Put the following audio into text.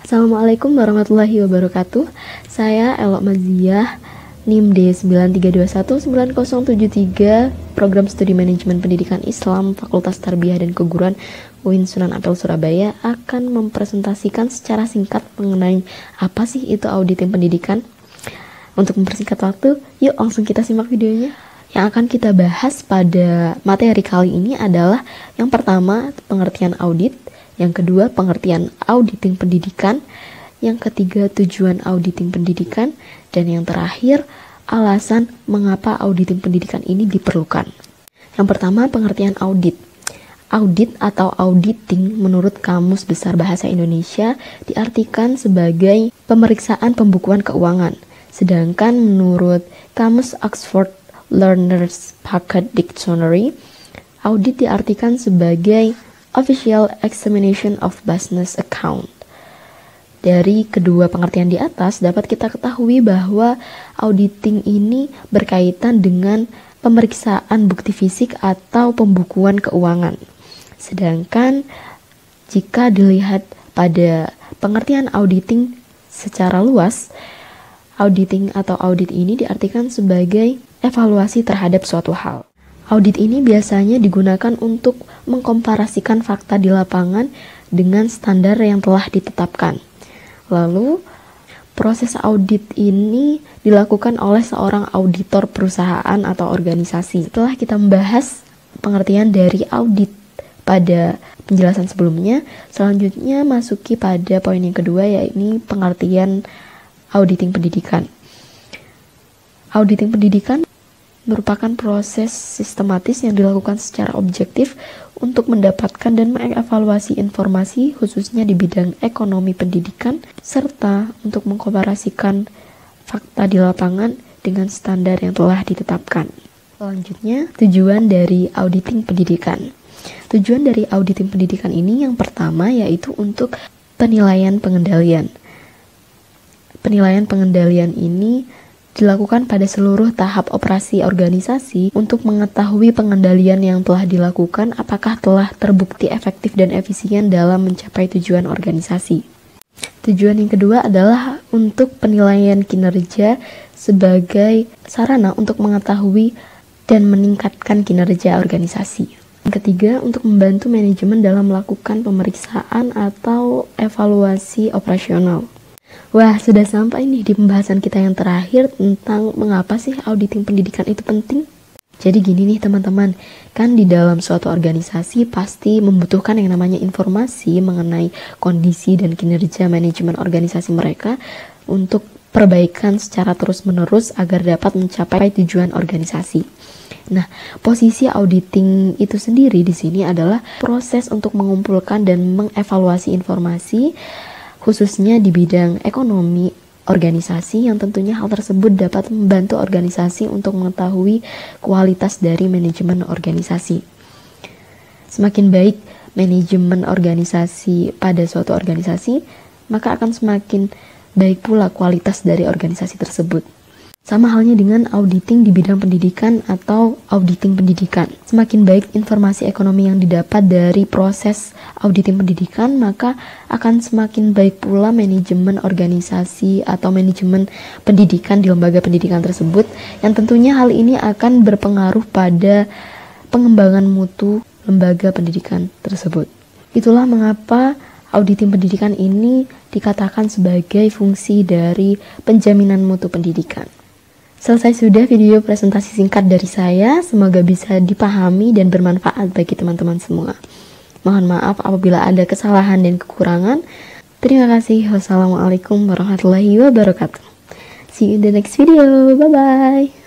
Assalamualaikum warahmatullahi wabarakatuh. Saya Elok Maziah, NIM D93219073, Program Studi Manajemen Pendidikan Islam, Fakultas Tarbiyah dan Keguruan UIN Sunan Ampel Surabaya, akan mempresentasikan secara singkat mengenai apa sih itu auditing pendidikan. Untuk mempersingkat waktu, yuk langsung kita simak videonya. Yang akan kita bahas pada materi kali ini adalah yang pertama, pengertian audit, yang kedua, pengertian auditing pendidikan, yang ketiga, tujuan auditing pendidikan, dan yang terakhir, alasan mengapa auditing pendidikan ini diperlukan. Yang pertama, pengertian audit. Audit atau auditing menurut Kamus Besar Bahasa Indonesia diartikan sebagai pemeriksaan pembukuan keuangan. Sedangkan menurut Kamus Oxford Learners Pocket Dictionary, audit diartikan sebagai official examination of business account. Dari kedua pengertian di atas dapat kita ketahui bahwa auditing ini berkaitan dengan pemeriksaan bukti fisik atau pembukuan keuangan. Sedangkan jika dilihat pada pengertian auditing secara luas, auditing atau audit ini diartikan sebagai evaluasi terhadap suatu hal. Audit ini biasanya digunakan untuk mengkomparasikan fakta di lapangan dengan standar yang telah ditetapkan. Lalu, proses audit ini dilakukan oleh seorang auditor perusahaan atau organisasi. Setelah kita membahas pengertian dari audit pada penjelasan sebelumnya, selanjutnya masuki pada poin yang kedua, yaitu pengertian auditing pendidikan. Auditing pendidikan merupakan proses sistematis yang dilakukan secara objektif untuk mendapatkan dan mengevaluasi informasi khususnya di bidang ekonomi pendidikan serta untuk mengkomparasikan fakta di lapangan dengan standar yang telah ditetapkan. Selanjutnya, tujuan dari auditing pendidikan. Tujuan dari auditing pendidikan ini yang pertama yaitu untuk penilaian pengendalian. Penilaian pengendalian ini dilakukan pada seluruh tahap operasi organisasi untuk mengetahui pengendalian yang telah dilakukan apakah telah terbukti efektif dan efisien dalam mencapai tujuan organisasi. Tujuan yang kedua adalah untuk penilaian kinerja sebagai sarana untuk mengetahui dan meningkatkan kinerja organisasi. Yang ketiga, untuk membantu manajemen dalam melakukan pemeriksaan atau evaluasi operasional. Wah, sudah sampai nih di pembahasan kita yang terakhir tentang mengapa sih auditing pendidikan itu penting. Jadi gini nih teman-teman, kan di dalam suatu organisasi pasti membutuhkan yang namanya informasi mengenai kondisi dan kinerja manajemen organisasi mereka untuk perbaikan secara terus-menerus agar dapat mencapai tujuan organisasi. Nah, posisi auditing itu sendiri di sini adalah proses untuk mengumpulkan dan mengevaluasi informasi khususnya di bidang ekonomi organisasi yang tentunya hal tersebut dapat membantu organisasi untuk mengetahui kualitas dari manajemen organisasi. Semakin baik manajemen organisasi pada suatu organisasi, maka akan semakin baik pula kualitas dari organisasi tersebut. Sama halnya dengan auditing di bidang pendidikan atau auditing pendidikan. Semakin baik informasi ekonomi yang didapat dari proses auditing pendidikan, maka akan semakin baik pula manajemen organisasi atau manajemen pendidikan di lembaga pendidikan tersebut, yang tentunya hal ini akan berpengaruh pada pengembangan mutu lembaga pendidikan tersebut. Itulah mengapa auditing pendidikan ini dikatakan sebagai fungsi dari penjaminan mutu pendidikan. Selesai sudah video presentasi singkat dari saya, semoga bisa dipahami dan bermanfaat bagi teman-teman semua. Mohon maaf apabila ada kesalahan dan kekurangan. Terima kasih. Wassalamualaikum warahmatullahi wabarakatuh. See you in the next video. Bye-bye.